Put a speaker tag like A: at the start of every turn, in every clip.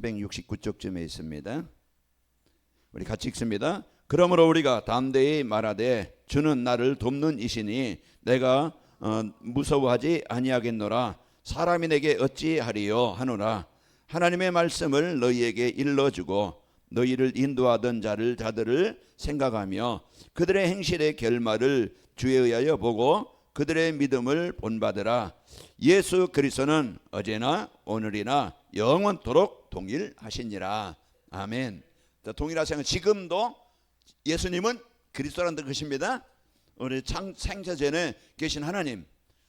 A: 369쪽쯤에 있습니다. 우리 같이 읽습니다. 그러므로 우리가 담대히 말하되 주는 나를 돕는 이시니 내가 무서워하지 아니하겠노라. 사람이 내게 어찌하리요 하노라. 하나님의 말씀을 너희에게 일러주고 너희를 인도하던 자들을 생각하며 그들의 행실의 결말을 주에 의하여 보고 그들의 믿음을 본받으라. 예수 그리스도는 어제나 오늘이나 영원토록 동일하시니라. 아멘. 자, 동일하시는 지금도 예수님은 그리스도라는 것입니다. 우리 창세전에 계신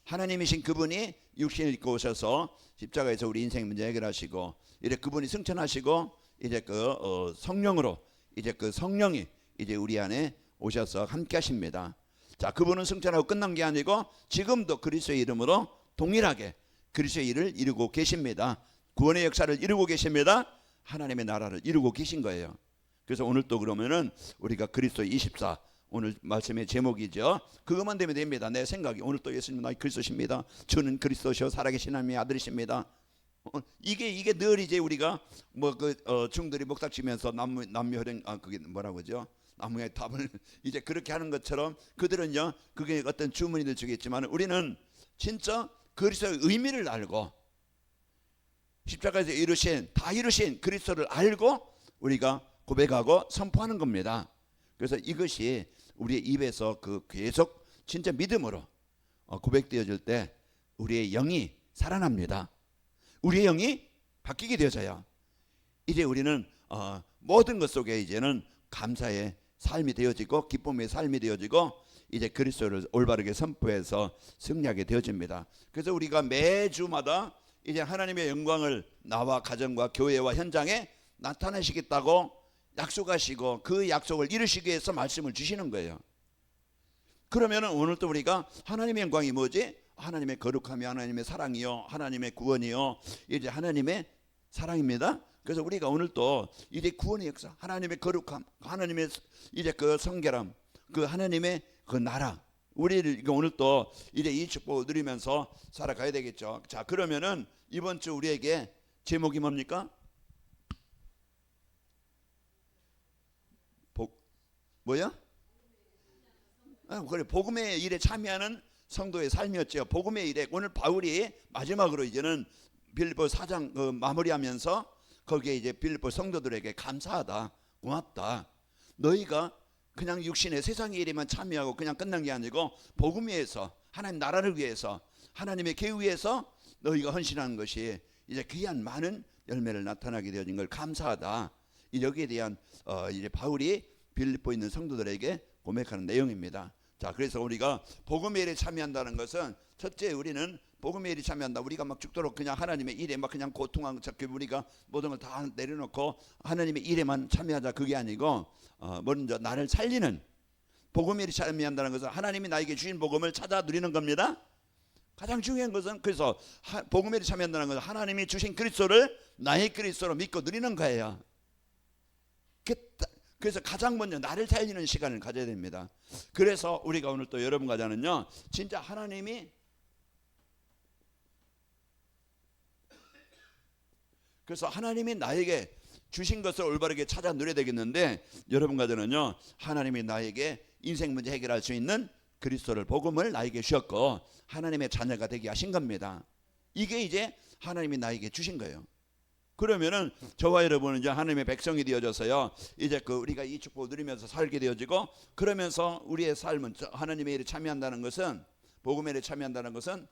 A: 하나님이신 그분이 육신을 입고 오셔서 십자가에서 우리 인생 문제 해결하시고 이제 그분이 승천하시고 이제 그 성령으로 이제 그 성령이 이제 우리 안에 오셔서 함께 하십니다. 자, 그분은 승천하고 끝난 게 아니고 지금도 그리스도의 이름으로 동일하게 그리스도의 일을 이루고 계십니다. 구원의 역사를 이루고 계십니다. 하나님의 나라를 이루고 계신 거예요. 그래서 오늘 또 그러면은 우리가 그리스도 24 오늘 말씀의 제목이죠. 그것만 되면 됩니다. 내 생각이 오늘 또 예수님은 나의 그리스도십니다. 저는 그리스도시요 살아계신 하나님의 아들이십니다. 이게 늘 이제 우리가 뭐 중들이 목닥치면서 남녀혈행 그게 뭐라고죠? 나무의 답을 이제 그렇게 하는 것처럼 그들은요 그게 어떤 주문이 주겠지만 우리는 진짜 그리스도의 의미를 알고 십자가에서 다 이루신 그리스도를 알고 우리가 고백하고 선포하는 겁니다. 그래서 이것이 우리의 입에서 계속 진짜 믿음으로 고백되어질 때 우리의 영이 살아납니다. 우리의 영이 바뀌게 되어져요. 이제 우리는 모든 것 속에 이제는 감사의 삶이 되어지고 기쁨의 삶이 되어지고 이제 그리스도를 올바르게 선포해서 승리하게 되어집니다. 그래서 우리가 매주마다 이제 하나님의 영광을 나와 가정과 교회와 현장에 나타내시겠다고 약속하시고 그 약속을 이루시기 위해서 말씀을 주시는 거예요. 그러면 오늘 또 우리가 하나님의 영광이 뭐지? 하나님의 거룩함이 하나님의 사랑이요 하나님의 구원이요 이제 하나님의 사랑입니다. 그래서 우리가 오늘 또 이제 구원의 역사 하나님의 거룩함 하나님의 이제 그 성결함 그 하나님의 그 나라 우리를 오늘 또 이제 이 축복을 누리면서 살아가야 되겠죠. 자, 그러면은 이번 주 우리에게 제목이 뭡니까? 뭐야? 그래, 복음의 일에 참여하는 성도의 삶이었죠. 복음의 일에 오늘 바울이 마지막으로 이제는 빌립보 4장 마무리하면서 거기에 이제 빌립보 성도들에게 감사하다, 고맙다. 너희가 그냥 육신의 세상의 일에만 참여하고 그냥 끝난 게 아니고 복음 위해서 하나님 나라를 위해서 하나님의 계획 위해서 너희가 헌신하는 것이 이제 귀한 많은 열매를 나타나게 되어진 걸 감사하다. 여기에 대한 이제 바울이 빌립보에 있는 성도들에게 고백하는 내용입니다. 자, 그래서 우리가 복음의 일에 참여한다는 것은 첫째 우리는 복음의 일에 참여한다. 우리가 막 죽도록 그냥 하나님의 일에 막 그냥 고통하고 우리가 모든 걸 다 내려놓고 하나님의 일에만 참여하자 그게 아니고 먼저 나를 살리는 복음의 일에 참여한다는 것은 하나님이 나에게 주신 복음을 찾아 누리는 겁니다. 가장 중요한 것은 그래서 복음의 일에 참여한다는 것은 하나님이 주신 그리스도를 나의 그리스도로 믿고 누리는 거예요. 그래서 가장 먼저 나를 살리는 시간을 가져야 됩니다. 그래서 우리가 오늘 또 여러분 가자는요 진짜 하나님이 그래서 하나님이 나에게 주신 것을 올바르게 찾아 누려야 되겠는데 여러분 가자는요 하나님이 나에게 인생 문제 해결할 수 있는 그리스도를 복음을 나에게 주셨고 하나님의 자녀가 되게 하신 겁니다. 이게 이제 하나님이 나에게 주신 거예요. 그러면은 저와 여러분은 이제 하나님의 백성이 되어져서요 이제 우리가 이 축복을 누리면서 살게 되어지고 그러면서 우리의 삶은 하나님의 일에 참여한다는 것은 복음의 일에 참여한다는 것은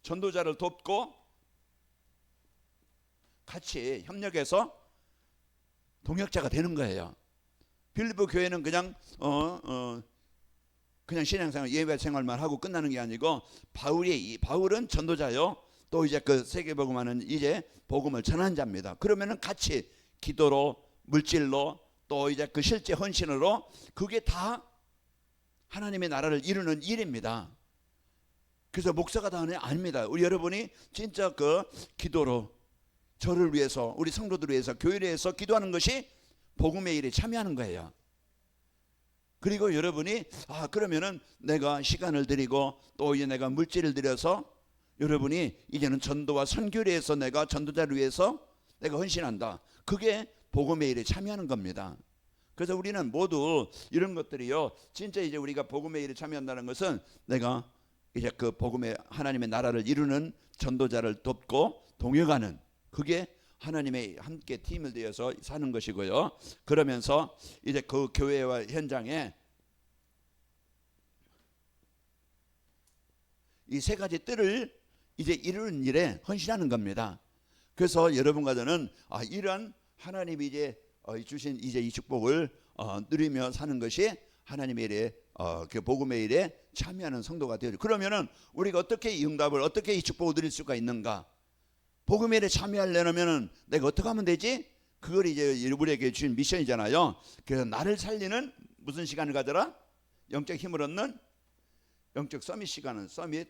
A: 전도자를 돕고 같이 협력해서 동역자가 되는 거예요. 빌립보 교회는 그냥 그냥 신앙생활 예배 생활만 하고 끝나는 게 아니고 바울은 전도자요. 또 이제 그 세계복음하는 이제 복음을 전한 자입니다. 그러면은 같이 기도로 물질로 또 이제 그 실제 헌신으로 그게 다 하나님의 나라를 이루는 일입니다. 그래서 목사가 다 하는 게 아닙니다. 우리 여러분이 진짜 그 기도로 저를 위해서 우리 성도들을 위해서 교회를 위해서 기도하는 것이 복음의 일에 참여하는 거예요. 그리고 여러분이 그러면은 내가 시간을 드리고 또 이제 내가 물질을 들여서 여러분이 이제는 전도와 선교를 위해서 내가 전도자를 위해서 내가 헌신한다. 그게 복음의 일에 참여하는 겁니다. 그래서 우리는 모두 이런 것들이요, 진짜 이제 우리가 복음의 일에 참여한다는 것은 내가 이제 그 복음의 하나님의 나라를 이루는 전도자를 돕고 동역하는, 그게 하나님의 함께 팀을 되어서 사는 것이고요. 그러면서 이제 그 교회와 현장에 이 세 가지 뜰을 이제 이루는 일에 헌신하는 겁니다. 그래서 여러분과 저는 이런 하나님이 이제 주신 이제 이 축복을 누리며 사는 것이 하나님의 일에 그 복음의 일에 참여하는 성도가 되죠. 그러면은 우리가 어떻게 이 응답을, 어떻게 이 축복을 누릴 수가 있는가? 복음의 일에 참여하려면은 내가 어떻게 하면 되지? 그걸 이제 우리에게 주신 미션이잖아요. 그래서 나를 살리는 무슨 시간을 가져라? 영적 힘을 얻는 영적 서밋 시간은 서밋.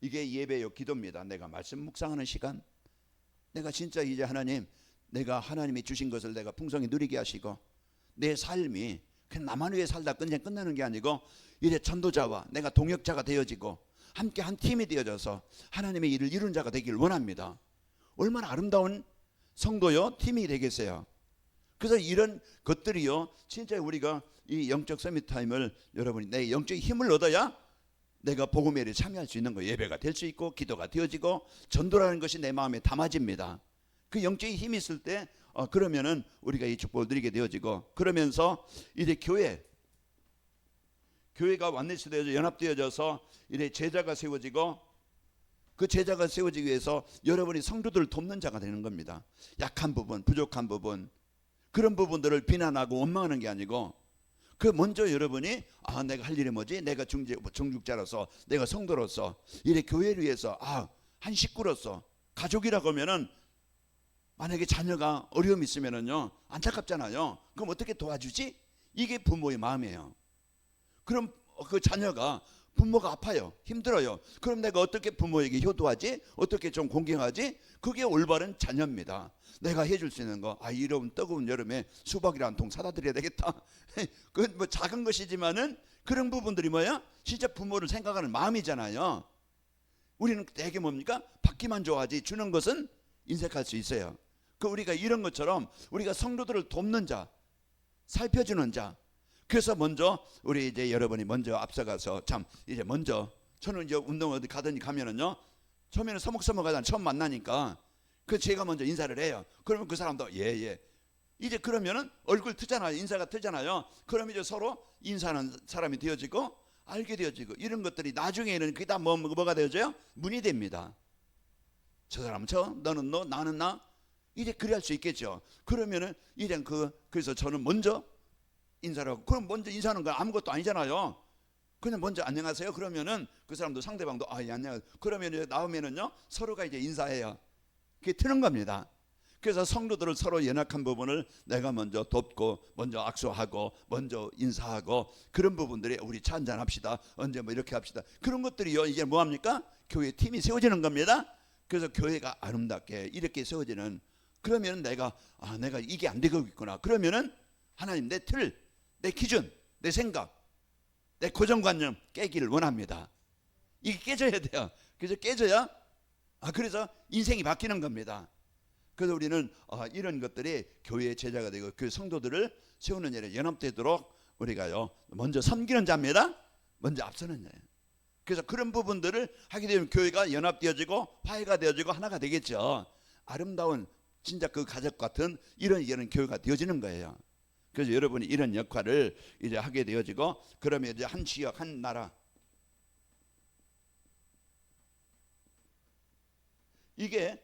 A: 이게 예배요, 기도입니다. 내가 말씀 묵상하는 시간. 내가 진짜 이제 하나님, 내가 하나님이 주신 것을 내가 풍성히 누리게 하시고 내 삶이 그냥 나만 위해 살다 그냥 끝나는 게 아니고 이제 전도자와 내가 동역자가 되어지고 함께 한 팀이 되어져서 하나님의 일을 이룬 자가 되길 원합니다. 얼마나 아름다운 성도요, 팀이 되겠어요. 그래서 이런 것들이요, 진짜 우리가 이 영적 서밋 타임을 여러분이 내 영적 힘을 얻어야 내가 복음의 일에 참여할 수 있는 거예요. 예배가 될 수 있고 기도가 되어지고 전도라는 것이 내 마음에 담아집니다. 그 영적인 힘이 있을 때 그러면은 우리가 이 축복을 누리게 되어지고, 그러면서 이제 교회가 완내시 되어져 연합되어져서 이제 제자가 세워지고, 그 제자가 세워지기 위해서 여러분이 성도들을 돕는 자가 되는 겁니다. 약한 부분, 부족한 부분, 그런 부분들을 비난하고 원망하는 게 아니고, 그 먼저 여러분이 내가 할 일이 뭐지? 내가 중직자로서, 내가 성도로서, 이래 교회를 위해서 한 식구로서, 가족이라고 하면은 만약에 자녀가 어려움이 있으면은요, 안타깝잖아요. 그럼 어떻게 도와주지? 이게 부모의 마음이에요. 그럼 그 자녀가, 부모가 아파요, 힘들어요. 그럼 내가 어떻게 부모에게 효도하지? 어떻게 좀 공경하지? 그게 올바른 자녀입니다. 내가 해줄 수 있는 거, 이런 뜨거운 여름에 수박이랑 한 통 사다 드려야 되겠다. 그 뭐 작은 것이지만은 그런 부분들이 뭐야? 진짜 부모를 생각하는 마음이잖아요. 우리는 되게 뭡니까? 받기만 좋아하지 주는 것은 인색할 수 있어요. 그 우리가 이런 것처럼 우리가 성도들을 돕는 자, 살펴주는 자. 그래서 먼저 우리 이제 여러분이 먼저 앞서가서 이제 먼저 저는 이제 운동 어디 가면은요, 처음에는 서먹서먹하다 처음 만나니까 그 제가 먼저 인사를 해요. 그러면 그 사람도 예. 이제 그러면은 얼굴 트잖아요. 인사가 트잖아요. 그러면 이제 서로 인사하는 사람이 되어지고 알게 되어지고, 이런 것들이 나중에는 그게 다 뭐가 되어져요? 문이 됩니다. 저 사람은 너는 너, 나는 나. 이제 그래 할 수 있겠죠. 그러면은 이제 그래서 저는 먼저 인사를 하고, 그럼 먼저 인사하는 건 아무것도 아니잖아요. 그냥 먼저 안녕하세요. 그러면은 그 사람도 상대방도 예, 안녕하세요. 그러면 이제 나오면은요, 서로가 이제 인사해요. 그게 트는 겁니다. 그래서 성도들을 서로 연약한 부분을 내가 먼저 돕고, 먼저 악수하고, 먼저 인사하고, 그런 부분들이 우리 차 한잔 합시다. 언제 뭐 이렇게 합시다. 그런 것들이요, 이제 뭐합니까? 교회 팀이 세워지는 겁니다. 그래서 교회가 아름답게 이렇게 세워지는, 그러면 내가 이게 안 되고 있구나. 그러면은 하나님, 내 틀, 내 기준, 내 생각, 내 고정관념 깨기를 원합니다. 이게 깨져야 돼요. 그래서 깨져야 그래서 인생이 바뀌는 겁니다. 그래서 우리는 이런 것들이 교회의 제자가 되고 그 성도들을 세우는 일에 연합되도록 우리가요, 먼저 섬기는 자입니다. 먼저 앞서는 자예요. 그래서 그런 부분들을 하게 되면 교회가 연합되어지고 화해가 되어지고 하나가 되겠죠. 아름다운 진짜 그 가족 같은 이런 교회가 되어지는 거예요. 그래서 여러분이 이런 역할을 이제 하게 되어지고, 그러면 이제 한 지역, 한 나라, 이게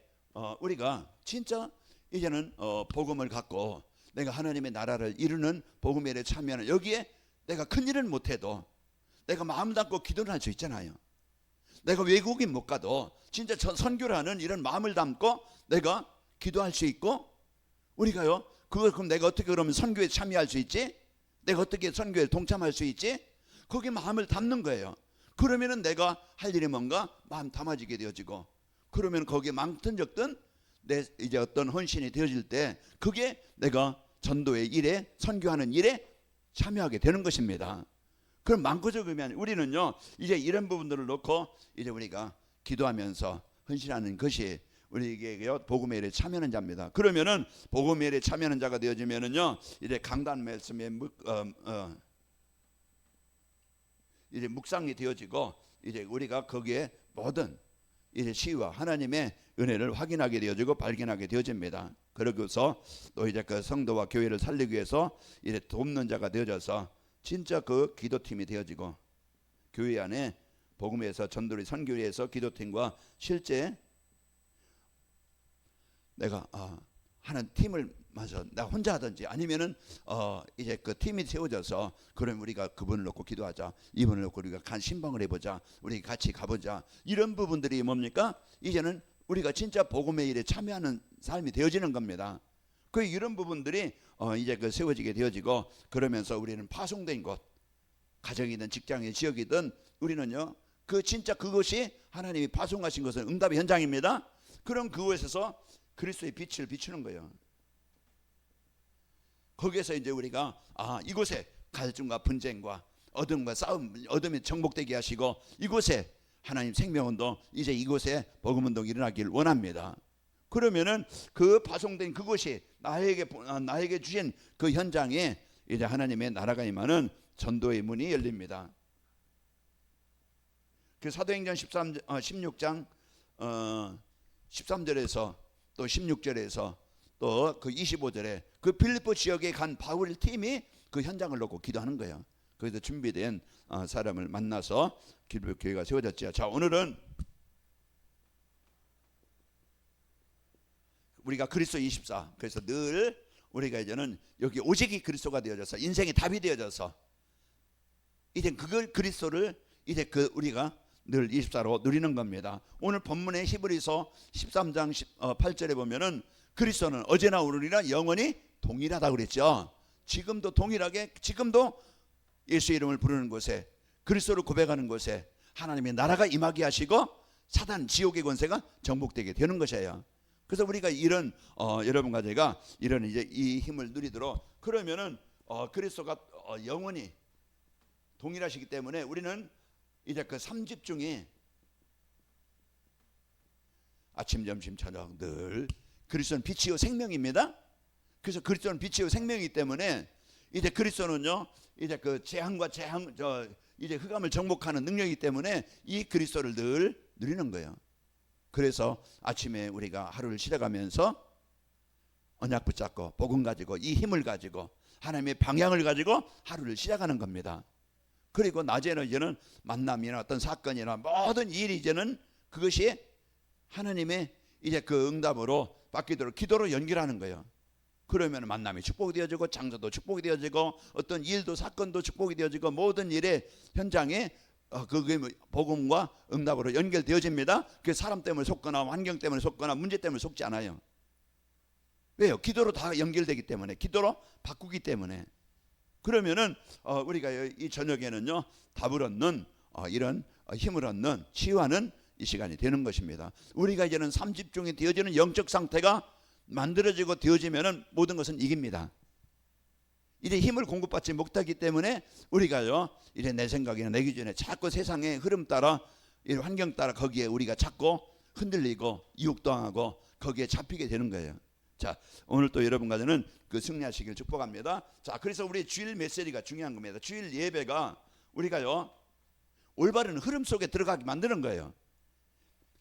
A: 우리가 진짜 이제는 복음을 갖고 내가 하나님의 나라를 이루는 복음의 일에 참여하는, 여기에 내가 큰 일은 못해도 내가 마음 담고 기도를 할 수 있잖아요. 내가 외국인 못 가도 진짜 선교라는 이런 마음을 담고 내가 기도할 수 있고, 우리가요, 그럼 내가 어떻게 그러면 선교에 참여할 수 있지? 내가 어떻게 선교에 동참할 수 있지? 거기 마음을 담는 거예요. 그러면은 내가 할 일이 뭔가 마음 담아지게 되어지고, 그러면 거기에 많든 적든 내 이제 어떤 헌신이 되어질 때 그게 내가 전도의 일에, 선교하는 일에 참여하게 되는 것입니다. 그럼 많고 적으면 우리는요 이제 이런 부분들을 놓고 이제 우리가 기도하면서 헌신하는 것이 우리에게 복음의 일에 참여하는 자입니다. 그러면은 복음의 일에 참여하는 자가 되어지면은요 이제 강단 말씀에 이제 묵상이 되어지고 이제 우리가 거기에 모든 이제 치유와 하나님의 은혜를 확인하게 되어지고 발견하게 되어집니다. 그러고서 또 이제 그 성도와 교회를 살리기 위해서 이제 돕는 자가 되어져서 진짜 그 기도팀이 되어지고 교회 안에 복음에서 전도리 선교회에서 기도팀과 실제 내가 하는 팀을 맞아 나 혼자 하든지 아니면은 이제 그 팀이 세워져서 그럼 우리가 그분을 놓고 기도하자, 이분을 놓고 우리가 간 신방을 해보자, 우리 같이 가보자, 이런 부분들이 뭡니까? 이제는 우리가 진짜 복음의 일에 참여하는 삶이 되어지는 겁니다. 그 이런 부분들이 이제 그 세워지게 되어지고 그러면서 우리는 파송된 곳, 가정이든 직장이든 지역이든 우리는요 그 진짜 그것이 하나님이 파송하신 것은 응답의 현장입니다. 그럼 그곳에서 그리스도의 빛을 비추는 거예요. 거기에서 이제 우리가 이곳에 갈증과 분쟁과 어둠과 싸움, 어둠이 정복되게 하시고 이곳에 하나님 생명운동, 이제 이곳에 복음운동이 일어나길 원합니다. 그러면은 그 파송된 그곳이 나에게 주신 그 현장에 이제 하나님의 나라가 임하는 전도의 문이 열립니다. 그 사도행전 16장 13절에서 또 16절에서 또 그 25절에 그 빌립보 지역에 간 바울 팀이 그 현장을 놓고 기도하는 거예요. 거기서 준비된 사람을 만나서 교회가 세워졌죠. 자, 오늘은 우리가 그리스도 24, 그래서 늘 우리가 이제는 여기 오직이 그리스도가 되어져서 인생의 답이 되어져서 이제 그걸 그리스도를 이제 그 우리가 늘 24로 누리는 겁니다. 오늘 본문의 히브리서 13장 8절에 보면은 그리스도는 어제나 오늘이나 영원히 동일하다고 그랬죠. 지금도 동일하게, 지금도 예수 이름을 부르는 곳에, 그리스도를 고백하는 곳에 하나님의 나라가 임하게 하시고 사단 지옥의 권세가 정복되게 되는 것이에요. 그래서 우리가 이런 여러분과 제가 이런 이제 이 힘을 누리도록, 그러면은 그리스도가 영원히 동일하시기 때문에 우리는 이제 그 3집 중에 아침 점심 저녁 늘 그리스도는 빛이요 생명입니다. 그래서 그리스도는 빛이요 생명이기 때문에 이제 그리스도는요 이제 그 재앙과 이제 흑암을 정복하는 능력이기 때문에 이 그리스도를 늘 누리는 거예요. 그래서 아침에 우리가 하루를 시작하면서 언약 붙잡고 복음 가지고 이 힘을 가지고 하나님의 방향을 가지고 하루를 시작하는 겁니다. 그리고 낮에는 이제는 만남이나 어떤 사건이나 모든 일이 이제는 그것이 하나님의 이제 그 응답으로 받기도록 기도로 연결하는 거예요. 그러면 만남이 축복이 되어지고 장소도 축복이 되어지고 어떤 일도 사건도 축복이 되어지고 모든 일의 현장에 그게 복음과 응답으로 연결되어집니다. 그 사람 때문에 속거나 환경 때문에 속거나 문제 때문에 속지 않아요. 왜요? 기도로 다 연결되기 때문에, 기도로 바꾸기 때문에. 그러면은 우리가 이 저녁에는요 답을 얻는 이런 힘을 얻는 치유하는 이 시간이 되는 것입니다. 우리가 이제는 3집중이 되어지는 영적 상태가 만들어지고 되어지면은 모든 것은 이깁니다. 이제 힘을 공급받지 못하기 때문에 우리가요 이제 내 생각이나 내 기준에 자꾸 세상의 흐름 따라 이 환경 따라 거기에 우리가 자꾸 흔들리고 유혹당하고 거기에 잡히게 되는 거예요. 자, 오늘 또 여러분과 저는 그 승리하시길 축복합니다. 자, 그래서 우리 주일 메시지가 중요한 겁니다. 주일 예배가 우리가요 올바른 흐름 속에 들어가게 만드는 거예요.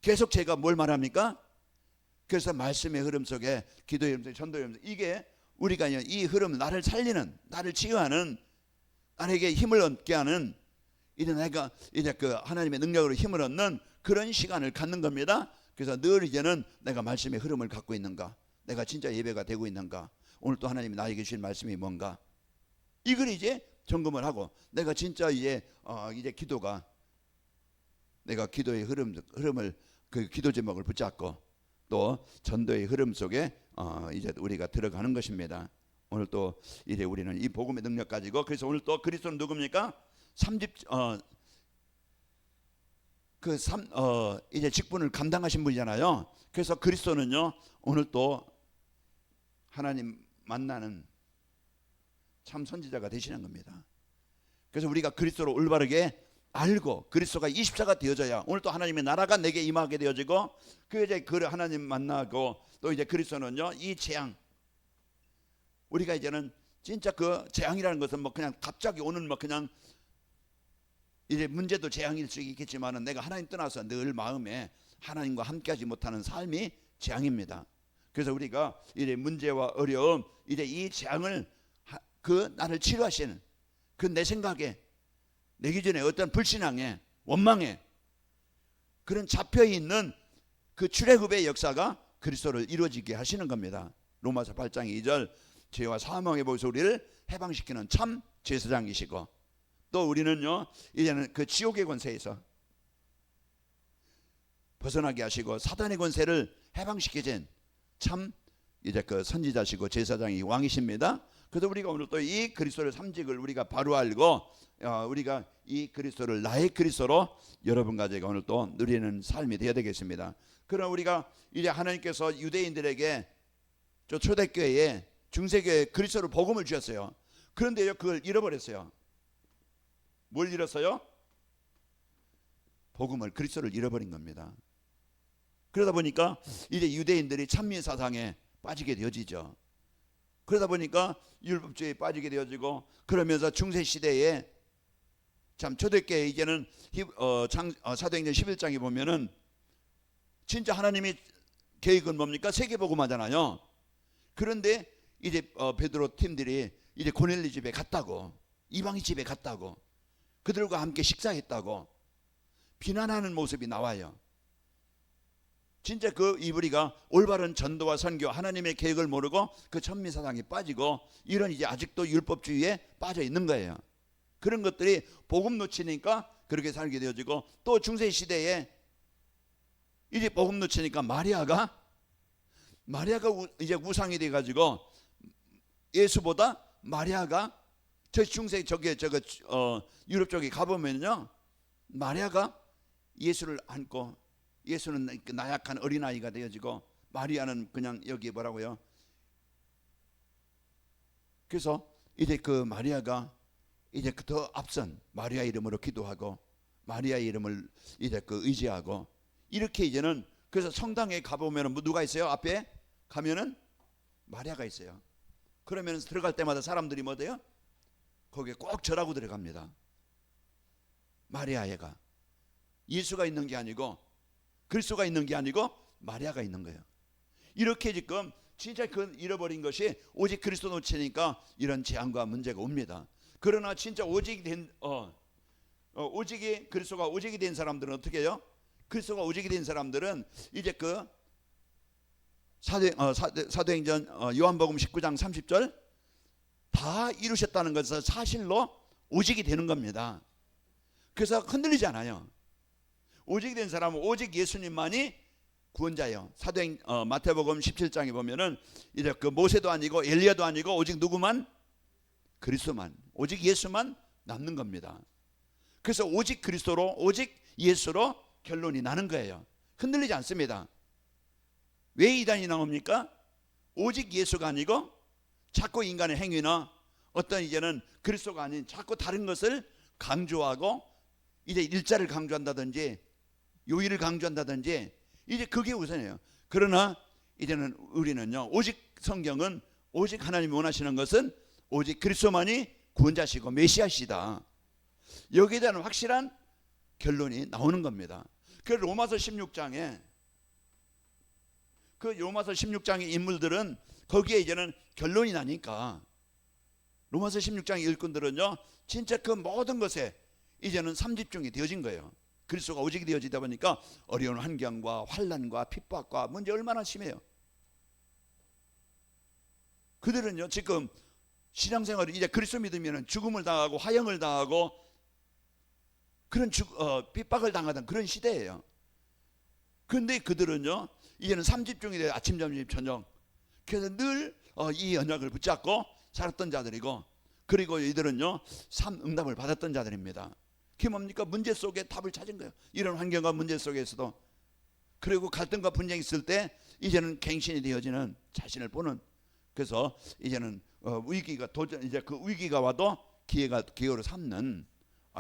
A: 계속 제가 뭘 말합니까? 그래서 말씀의 흐름 속에 기도의 흐름 속에 전도의 흐름 속에 이게 우리가 이 흐름, 나를 살리는, 나를 치유하는, 나에게 힘을 얻게 하는, 이제 내가 이제 그 하나님의 능력으로 힘을 얻는 그런 시간을 갖는 겁니다. 그래서 늘 이제는 내가 말씀의 흐름을 갖고 있는가, 내가 진짜 예배가 되고 있는가, 오늘 또 하나님이 나에게 주신 말씀이 뭔가, 이걸 이제 점검을 하고 내가 진짜 이제 기도가 내가 기도의 흐름을 그 기도 제목을 붙잡고 또 전도의 흐름 속에 이제 우리가 들어가는 것입니다. 오늘 또 이제 우리는 이 복음의 능력 가지고, 그래서 오늘 또 그리스도는 누굽니까? 이제 직분을 감당하신 분이잖아요. 그래서 그리스도는요 오늘 또 하나님 만나는 참 선지자가 되시는 겁니다. 그래서 우리가 그리스도를 올바르게 알고 그리스도가 20자가 되어져야 오늘 또 하나님의 나라가 내게 임하게 되어지고 그 이제 그 하나님 만나고 또 이제 그리스도는요 이 재앙 우리가 이제는 진짜 그 재앙이라는 것은 뭐 그냥 갑자기 오는 뭐 그냥 이제 문제도 재앙일 수 있겠지만은 내가 하나님 떠나서 늘 마음에 하나님과 함께하지 못하는 삶이 재앙입니다. 그래서 우리가 이제 문제와 어려움 이제 이 재앙을 그 나를 치료하시는 그 내 생각에 내 기준에 어떤 불신앙에 원망에 그런 잡혀있는 그 출애굽의 역사가 그리스도를 이루어지게 하시는 겁니다. 로마서 8장 2절 죄와 사망의 법에서 우리를 해방시키는 참 제사장이시고 또 우리는요 이제는 그 지옥의 권세에서 벗어나게 하시고 사단의 권세를 해방시키신 참 이제 그 선지자시고 제사장이 왕이십니다. 그래서 우리가 오늘 또 이 그리스도의 삼직을 우리가 바로 알고 우리가 이 그리스도를 나의 그리스도로 여러분과 제가 오늘 또 누리는 삶이 되어야 되겠습니다. 그럼 우리가 이제 하나님께서 유대인들에게 저 초대교회에 중세교회에 그리스도를 복음을 주셨어요. 그런데요 그걸 잃어버렸어요. 뭘 잃었어요? 복음을 그리스도를 잃어버린 겁니다. 그러다 보니까 이제 유대인들이 찬미 사상에 빠지게 되어지죠. 그러다 보니까 율법주의에 빠지게 되어지고 그러면서 중세 시대에 참 초대교회 이제는 사도행전 11장에 보면은 진짜 하나님이 계획은 뭡니까? 세계복음하잖아요. 그런데 이제 베드로 팀들이 이제 고넬리 집에 갔다고 이방인 집에 갔다고 그들과 함께 식사했다고 비난하는 모습이 나와요. 진짜 그 이브리가 올바른 전도와 선교 하나님의 계획을 모르고 그 천미사상에 빠지고 이런 이제 아직도 율법주의에 빠져 있는 거예요. 그런 것들이 복음 놓치니까 그렇게 살게 되어지고 또 중세 시대에 이제 복음 놓치니까 마리아가 이제 우상이 돼 가지고 예수보다 마리아가 저 중세 유럽 쪽에 가보면요 마리아가 예수를 안고 예수는 나약한 어린아이가 되어지고 마리아는 그냥 여기 뭐라고요. 그래서 이제 그 마리아가 이제 더 앞선 마리아 이름으로 기도하고 마리아 이름을 이제 그 의지하고 이렇게 이제는 그래서 성당에 가보면은 누가 있어요? 앞에 가면은 마리아가 있어요. 그러면 들어갈 때마다 사람들이 뭐 돼요? 거기에 꼭 절하고 들어갑니다. 마리아애가 예수가 있는 게 아니고 그리스도가 있는 게 아니고 마리아가 있는 거예요. 이렇게 지금 진짜 그 잃어버린 것이 오직 그리스도 놓치니까 이런 재앙과 문제가 옵니다. 그러나 진짜 오직이 된 오직이 그리스도가 오직이 된 사람들은 어떻게 해요? 그리스도가 오직이 된 사람들은 이제 그 사도행전 요한복음 19장 30절 다 이루셨다는 것은 사실로 오직이 되는 겁니다. 그래서 흔들리지 않아요. 오직이 된 사람은 오직 예수님만이 구원자예요. 마태복음 17장에 보면은 이제 그 모세도 아니고 엘리야도 아니고 오직 누구만? 그리스도만, 오직 예수만 남는 겁니다. 그래서 오직 그리스도로 오직 예수로 결론이 나는 거예요. 흔들리지 않습니다. 왜 이단이 나옵니까? 오직 예수가 아니고 자꾸 인간의 행위나 어떤 이제는 그리스도가 아닌 자꾸 다른 것을 강조하고 이제 일자를 강조한다든지 요일을 강조한다든지 이제 그게 우선이에요. 그러나 이제는 우리는요 오직 성경은 오직 하나님이 원하시는 것은 오직 그리스도만이 구원자시고 메시아시다. 여기에 대한 확실한 결론이 나오는 겁니다. 그 로마서 16장에 그 로마서 16장의 인물들은 거기에 이제는 결론이 나니까 로마서 16장의 일꾼들은요 진짜 그 모든 것에 이제는 삼집중이 되어진 거예요. 그리스도가 오직이 되어지다 보니까 어려운 환경과 환난과 핍박과 문제 얼마나 심해요. 그들은요 지금 신앙생활을 이제 그리스도 믿으면 죽음을 당하고 화형을 당하고 그런 핍박을 당하던 그런 시대예요. 그런데 그들은요 이제는 삼집중이 돼요. 아침 점심 저녁. 그래서 늘 이 언약을 붙잡고 살았던 자들이고 그리고 이들은요 응답을 받았던 자들입니다. 그게 뭡니까? 문제 속에 답을 찾은 거예요. 이런 환경과 문제 속에서도 그리고 갈등과 분쟁이 있을 때 이제는 갱신이 되어지는 자신을 보는 그래서 이제는 위기가 도전 이제 그 위기가 와도 기회로 삼는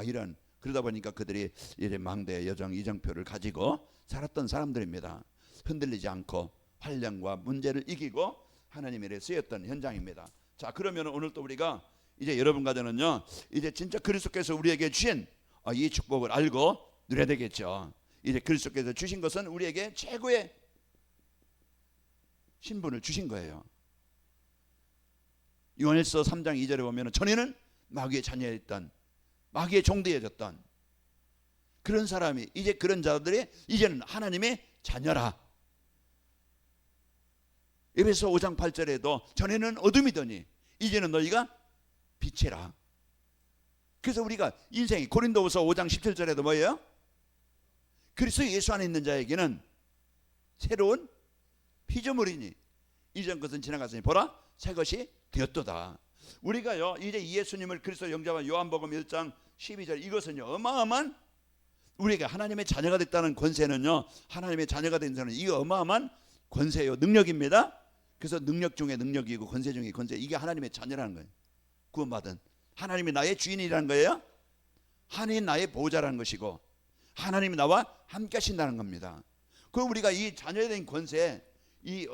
A: 이런, 그러다 보니까 그들이 이제 망대 여정 이정표를 가지고 살았던 사람들입니다. 흔들리지 않고 환란과 문제를 이기고 하나님의 일에 쓰였던 현장입니다. 자, 그러면 오늘 또 우리가 이제 여러분 가정은요, 이제 진짜 그리스도께서 우리에게 주신 이 축복을 알고 누려야 되겠죠. 이제 그리스도께서 주신 것은 우리에게 최고의 신분을 주신 거예요. 요한일서 3장 2절에 보면 전에는 마귀의 자녀였던, 마귀의 종되어졌던 그런 사람이, 이제 그런 자들이 이제는 하나님의 자녀라. 에베소 5장 8절에도 전에는 어둠이더니 이제는 너희가 빛이라. 그래서 우리가 인생이 고린도후서 5장 17절에도 뭐예요? 그리스도 예수 안에 있는 자에게는 새로운 피조물이니 이전 것은 지나갔으니 보라 새 것이 되었도다. 우리가요 이제 예수님을 그리스도 영접한 요한복음 1장 12절, 이것은요 어마어마한, 우리가 하나님의 자녀가 됐다는 권세는요, 하나님의 자녀가 된 자는 이 어마어마한 권세요, 능력입니다. 그래서 능력 중에 능력이고 권세 중에 권세, 이게 하나님의 자녀라는 거예요. 구원받은 하나님이 나의 주인이라는 거예요. 하나님이 나의 보호자라는 것이고 하나님이 나와 함께 하신다는 겁니다. 그 우리가 이 자녀된 권세, 이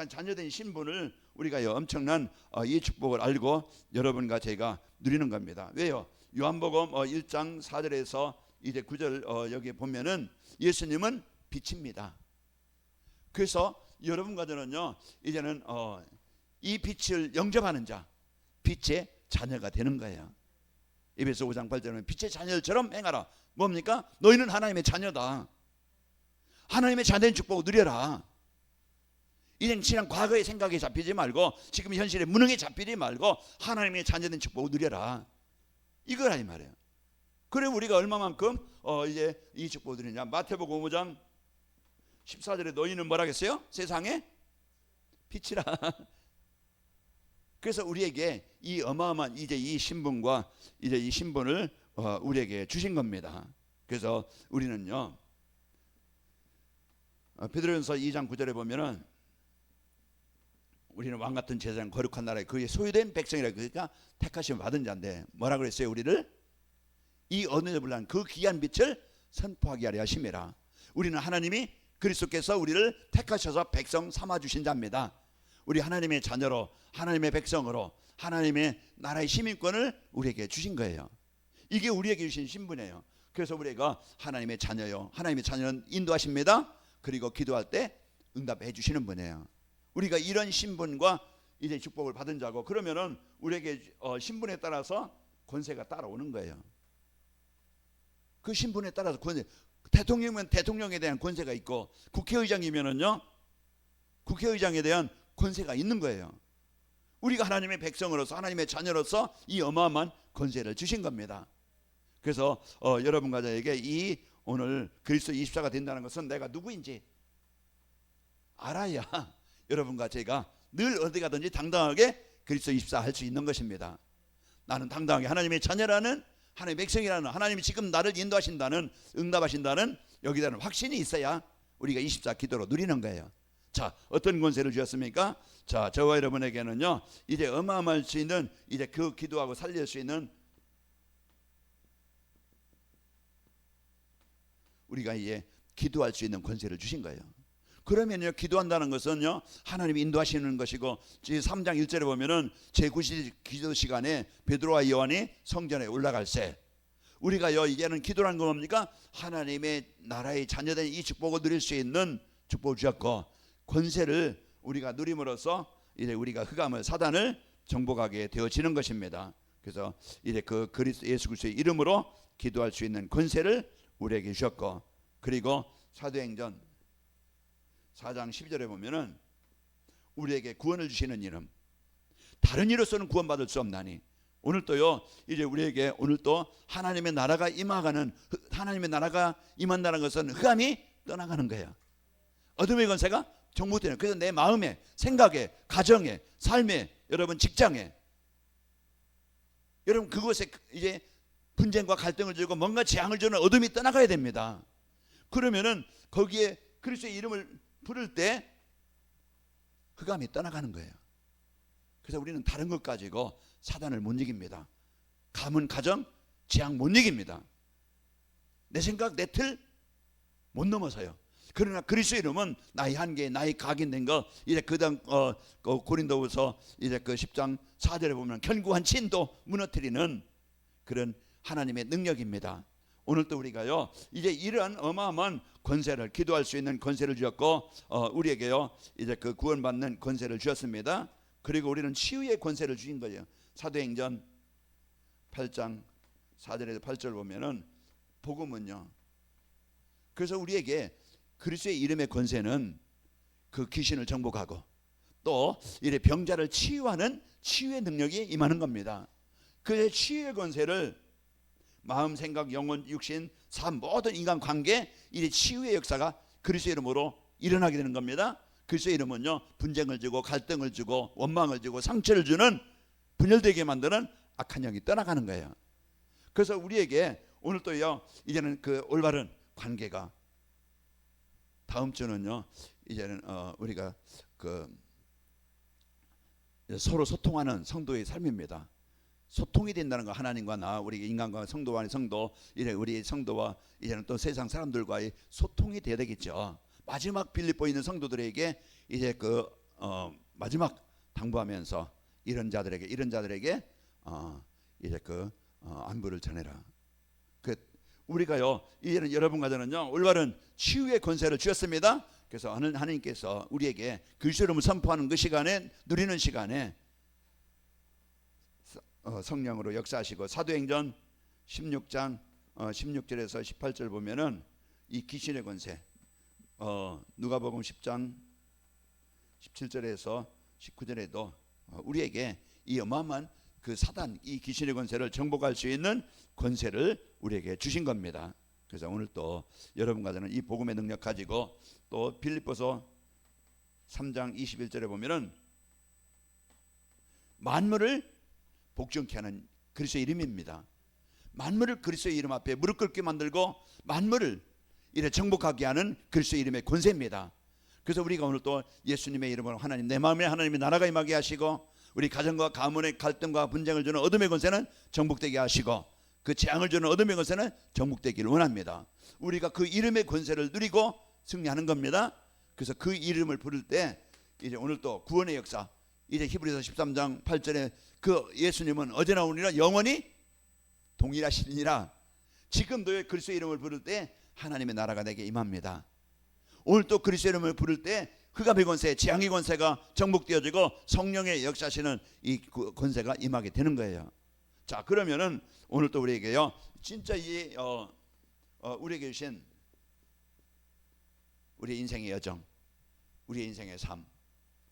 A: 자녀된 신분을 우리가 엄청난 이 축복을 알고 여러분과 제가 누리는 겁니다. 왜요? 요한복음 1장 4절에서 이제 9절 여기 보면은 예수님은 빛입니다. 그래서 여러분과 저는요 이제는 이 빛을 영접하는 자, 빛의 자녀가 되는 거예요. 에베소 5장 8절은 빛의 자녀처럼 행하라. 뭡니까? 너희는 하나님의 자녀다. 하나님의 자녀된 축복을 누려라. 이젠 지난 과거의 생각에 잡히지 말고 지금 현실의 무능에 잡히지 말고 하나님의 자녀된 축복을 누려라. 이거라 이 말이에요. 그럼 우리가 얼마만큼 이제 이 축복을 누리냐? 마태복음 5장 14절에 너희는 뭐라겠어요? 세상에 빛이라. 그래서 우리에게 이 어마어마한 이제 이 신분과 이제 이 신분을 우리에게 주신 겁니다. 그래서 우리는요 베드로전서 2장 9절에 보면은 우리는 왕 같은 제사장 거룩한 나라에 그의 소유된 백성이라, 그러니까 택하심을 받은 자인데 뭐라 그랬어요? 우리를 이 어느 불난 그 귀한 빛을 선포하게 하려 하심이라. 우리는 하나님이 그리스도께서 우리를 택하셔서 백성 삼아 주신 자입니다. 우리 하나님의 자녀로, 하나님의 백성으로 하나님의 나라의 시민권을 우리에게 주신 거예요. 이게 우리에게 주신 신분이에요. 그래서 우리가 하나님의 자녀요, 하나님의 자녀는 인도하십니다. 그리고 기도할 때 응답해 주시는 분이에요. 우리가 이런 신분과 이제 축복을 받은 자고, 그러면은 우리에게 신분에 따라서 권세가 따라오는 거예요. 그 신분에 따라서 권세, 대통령이면 대통령에 대한 권세가 있고 국회의장이면은요 국회의장에 대한 권세가 있는 거예요. 우리가 하나님의 백성으로서 하나님의 자녀로서 이 어마어마한 권세를 주신 겁니다. 그래서 여러분과 저에게 이 오늘 그리스도 24가 된다는 것은 내가 누구인지 알아야 여러분과 제가 늘 어디 가든지 당당하게 그리스도 24 할 수 있는 것입니다. 나는 당당하게 하나님의 자녀라는, 하나님의 백성이라는, 하나님이 지금 나를 인도하신다는, 응답하신다는 여기다는 확신이 있어야 우리가 24 기도로 누리는 거예요. 자, 어떤 권세를 주셨습니까? 자, 저와 여러분에게는요 이제 어마어마할 수 있는, 이제 그 기도하고 살릴 수 있는, 우리가 이제 기도할 수 있는 권세를 주신 거예요. 그러면요 기도한다는 것은요 하나님이 인도하시는 것이고, 3장 1절에 보면은 제9시 기도 시간에 베드로와 요한이 성전에 올라갈새, 우리가요 이제는 기도라는 건 뭡니까? 하나님의 나라의 자녀된 이 축복을 누릴 수 있는 축복을 주셨고, 권세를 우리가 누림으로써 이제 우리가 흑암을, 사단을 정복하게 되어지는 것입니다. 그래서 이제 그 그리스도 예수 그리스도의 이름으로 기도할 수 있는 권세를 우리에게 주셨고, 그리고 사도행전 4장 12절에 보면은 우리에게 구원을 주시는 이름, 다른 이로서는 구원받을 수 없나니, 오늘도요 이제 우리에게 오늘도 하나님의 나라가 임하가는, 하나님의 나라가 임한다는 것은 흑암이 떠나가는 거예요. 어둠의 권세가 정복되는. 그래서 내 마음에, 생각에, 가정에, 삶에, 여러분 직장에, 여러분 그곳에 이제 분쟁과 갈등을 주고 뭔가 재앙을 주는 어둠이 떠나가야 됩니다. 그러면은 거기에 그리스도의 이름을 부를 때 흑암이 떠나가는 거예요. 그래서 우리는 다른 것 가지고 사단을 못 이깁니다. 가문 가정 재앙 못 이깁니다. 내 생각 내 틀 못 넘어서요. 그러나 그리스도 이름은 나의 한계, 나의 각인된 거, 이제 그다음 고린도후서 이제 그 10장 4절에 보면 견고한 진도 무너뜨리는 그런 하나님의 능력입니다. 오늘도 우리가요 이제 이러한 어마어마한 권세를, 기도할 수 있는 권세를 주셨고 우리에게요 이제 그 구원받는 권세를 주셨습니다. 그리고 우리는 치유의 권세를 주신 거예요. 사도행전 8장 4절에서 8절 보면은 복음은요, 그래서 우리에게 그리스도의 이름의 권세는 그 귀신을 정복하고 또 이래 병자를 치유하는 치유의 능력이 임하는 겁니다. 그 치유의 권세를 마음, 생각, 영혼, 육신, 삶 모든 인간관계 이 치유의 역사가 그리스도의 이름으로 일어나게 되는 겁니다. 그리스도의 이름은요 분쟁을 주고 갈등을 주고 원망을 주고 상처를 주는 분열되게 만드는 악한 영이 떠나가는 거예요. 그래서 우리에게 오늘도요 이제는 그 올바른 관계가, 다음 주는요 이제는 우리가 그 서로 소통하는 성도의 삶입니다. 소통이 된다는 거, 하나님과 나, 우리 인간과 성도와 성도, 이래 우리 성도와 이제는 또 세상 사람들과의 소통이 돼야 되겠죠. 마지막 빌립보에 있는 성도들에게 이제 그 마지막 당부하면서 이런 자들에게 이제 그 안부를 전해라. 그 우리가요 이제는 여러분과 저는요 올바른 치유의 권세를 주셨습니다. 그래서 하나님께서 우리에게 그리스도 이름을 선포하는 그 시간에, 누리는 시간에 성령으로 역사하시고, 사도행전 16장 16절에서 18절 보면은 이 귀신의 권세, 누가복음 10장 17절에서 19절에도 우리에게 이 어마어마한 그 사단, 이 귀신의 권세를 정복할 수 있는 권세를 우리에게 주신 겁니다. 그래서 오늘 또 여러분과 저는 이 복음의 능력 가지고, 또 빌립보서 3장 21절에 보면은 만물을 복종케 하는 그리스도의 이름입니다. 만물을 그리스도의 이름 앞에 무릎 꿇게 만들고 만물을 이래 정복하게 하는 그리스도의 이름의 권세입니다. 그래서 우리가 오늘 또 예수님의 이름으로 하나님, 내 마음에 하나님의 나라가 임하게 하시고, 우리 가정과 가문의 갈등과 분쟁을 주는 어둠의 권세는 정복되게 하시고, 그 재앙을 주는 어둠의 권세는 정복되기를 원합니다. 우리가 그 이름의 권세를 누리고 승리하는 겁니다. 그래서 그 이름을 부를 때 이제 오늘 또 구원의 역사, 이제 히브리서 13장 8절에 그 예수님은 어제나 오늘이나 영원히 동일하시니라. 지금도 그리스도의 이름을 부를 때 하나님의 나라가 내게 임합니다. 오늘 또 그리스도의 이름을 부를 때 흑암의 권세, 재앙의 권세가 정복되어지고 성령의 역사하시는 이 권세가 임하게 되는 거예요. 자, 그러면은 오늘 또 우리에게요 진짜 이 우리에게 주신 우리 인생의 여정, 우리의 인생의 삶,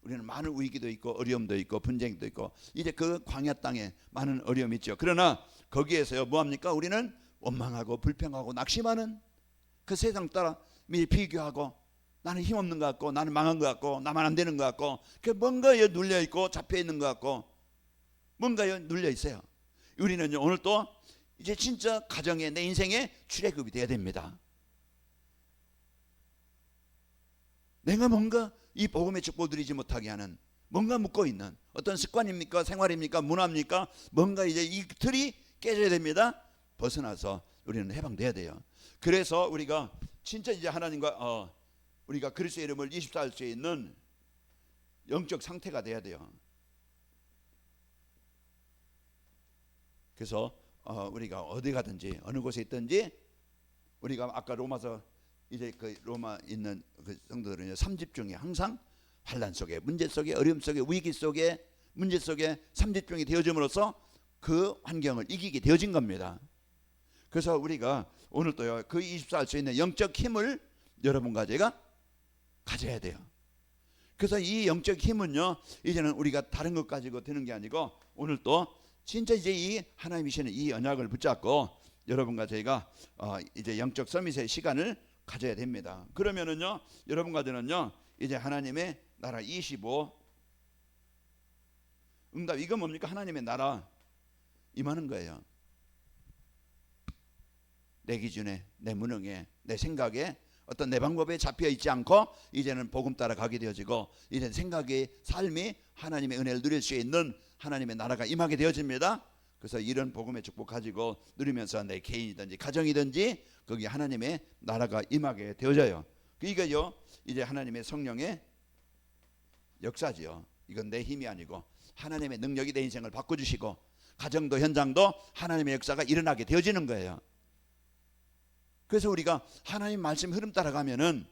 A: 우리는 많은 위기도 있고 어려움도 있고 분쟁도 있고 이제 그 광야 땅에 많은 어려움이 있죠. 그러나 거기에서요 뭐합니까? 우리는 원망하고 불평하고 낙심하는 그 세상 따라 미리 비교하고, 나는 힘없는 것 같고, 나는 망한 것 같고, 나만 안 되는 것 같고, 그 뭔가에 눌려 있고 잡혀 있는 것 같고, 뭔가에 눌려 있어요. 우리는요 오늘 또 이제 진짜 가정에, 내 인생에 출애굽이 돼야 됩니다. 내가 뭔가 이 복음의 축복 누리지 못하게 하는 뭔가 묶고 있는 어떤 습관입니까? 생활입니까? 문화입니까? 뭔가 이제 이 틀이 깨져야 됩니다. 벗어나서 우리는 해방돼야 돼요. 그래서 우리가 진짜 이제 하나님과 우리가 그리스도의 이름을 24할 수 있는 영적 상태가 돼야 돼요. 그래서 우리가 어디 가든지 어느 곳에 있든지, 우리가 아까 로마서 이제 그 로마 있는 그 성도들은요 3집중이 항상 환난 속에, 문제 속에, 어려움 속에, 위기 속에, 문제 속에 3집중이 되어짐으로써 그 환경을 이기게 되어진 겁니다. 그래서 우리가 오늘 또요 그 24할 수 있는 영적 힘을 여러분과 제가 가져야 돼요. 그래서 이 영적 힘은요 이제는 우리가 다른 것 가지고 되는 게 아니고, 오늘 또 진짜 이제 이 하나님이 주시는 이 언약을 붙잡고 여러분과 저희가 이제 영적 서밋의 시간을 가져야 됩니다. 그러면은요 여러분과 저는요 이제 하나님의 나라 25 응답, 이거 뭡니까? 하나님의 나라 임하는 거예요. 내 기준에, 내 무능에, 내 생각에, 어떤 내 방법에 잡혀 있지 않고 이제는 복음 따라 가게 되어지고, 이제 생각의 삶이 하나님의 은혜를 누릴 수 있는 하나님의 나라가 임하게 되어집니다. 그래서 이런 복음의 축복 가지고 누리면서 내 개인이든지 가정이든지 거기 하나님의 나라가 임하게 되어져요. 그러니까요 이제 하나님의 성령의 역사지요. 이건 내 힘이 아니고 하나님의 능력이 내 인생을 바꿔주시고 가정도 현장도 하나님의 역사가 일어나게 되어지는 거예요. 그래서 우리가 하나님 말씀 흐름 따라가면은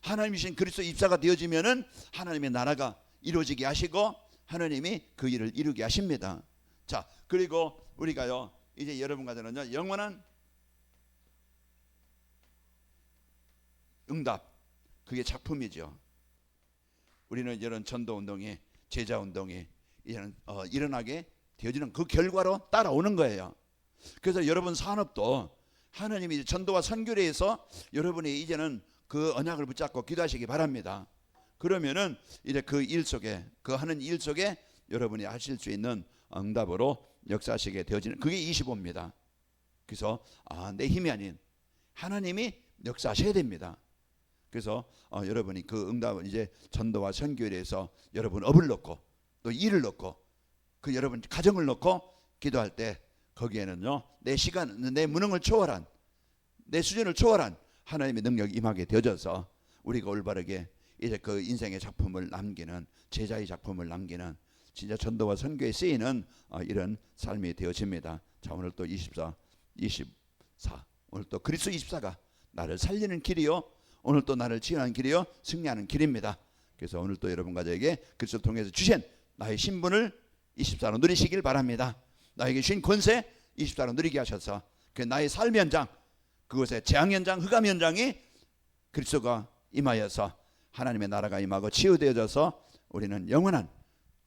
A: 하나님 주신 그리스도 입사가 되어지면은 하나님의 나라가 이루어지게 하시고 하나님이 그 일을 이루게 하십니다. 자, 그리고 우리가요 이제 여러분과 저는요 영원한 응답, 그게 작품이죠. 우리는 이런 전도 운동이 제자 운동이 이제는 일어나게 되어지는 그 결과로 따라오는 거예요. 그래서 여러분 산업도 하나님이 이제 전도와 선교에 해서 여러분이 이제는 그 언약을 붙잡고 기도하시기 바랍니다. 그러면은 이제 그 일 속에 그 하는 일 속에 여러분이 하실 수 있는 응답으로 역사하시게 되어지는 그게 25입니다. 그래서 내 힘이 아닌 하나님이 역사하셔야 됩니다. 그래서 여러분이 그 응답은 이제 전도와 선교에 대해서 여러분 업을 넣고 또 일을 넣고 그 여러분 가정을 넣고 기도할 때 거기에는요 내 시간 내 무능을 초월한 내 수준을 초월한 하나님의 능력이 임하게 되어져서 우리가 올바르게 이제 그 인생의 작품을 남기는 제자의 작품을 남기는 진짜 전도와 선교에 쓰이는 이런 삶이 되어집니다. 자, 오늘 또 24 오늘 또 그리스도 24가 나를 살리는 길이요 오늘 또 나를 지원하는 길이요 승리하는 길입니다. 그래서 오늘 또 여러분과 저에게 그리스도를 통해서 주신 나의 신분을 24로 누리시길 바랍니다. 나에게 주신 권세 24로 누리게 하셔서 그 나의 삶 현장 그곳에 재앙 현장 흑암 현장이 그리스도가 임하여서 하나님의 나라가 임하고 치유되어져서 우리는 영원한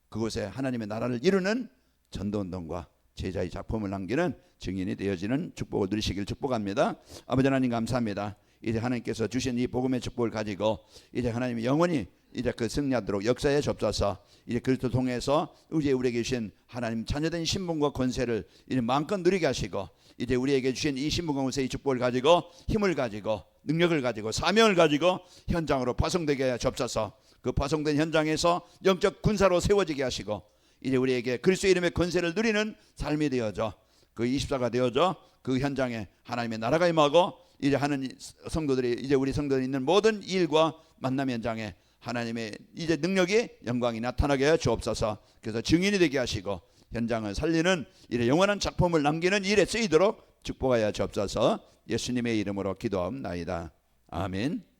A: 그곳에 하나님의 나라를 이루는 전도운동과 제자의 작품을 남기는 증인이 되어지는 축복을 누리시길 축복합니다. 아버지 하나님 감사합니다. 이제 하나님께서 주신 이 복음의 축복을 가지고 이제 하나님이 영원히 이제 그 승리하도록 역사에 접사서 이제 그리스도 통해서 이제 우리에게 주신 하나님 자녀된 신분과 권세를 이제 마음껏 누리게 하시고 이제 우리에게 주신 이 신분과 권세의 축복을 가지고 힘을 가지고 능력을 가지고 사명을 가지고 현장으로 파송되게 하여 접사서 그 파송된 현장에서 영적 군사로 세워지게 하시고 이제 우리에게 그리스도의 이름의 권세를 누리는 삶이 되어져 그 24가 되어져 그 현장에 하나님의 나라가 임하고 이제 하는 성도들이 이제 우리 성도들이 있는 모든 일과 만남 현장에 하나님의 이제 능력이 영광이 나타나게 하여 주옵소서. 그래서 증인이 되게 하시고 현장을 살리는 이래 영원한 작품을 남기는 일에 쓰이도록 축복하여 주옵소서. 예수님의 이름으로 기도하옵나이다. 아멘.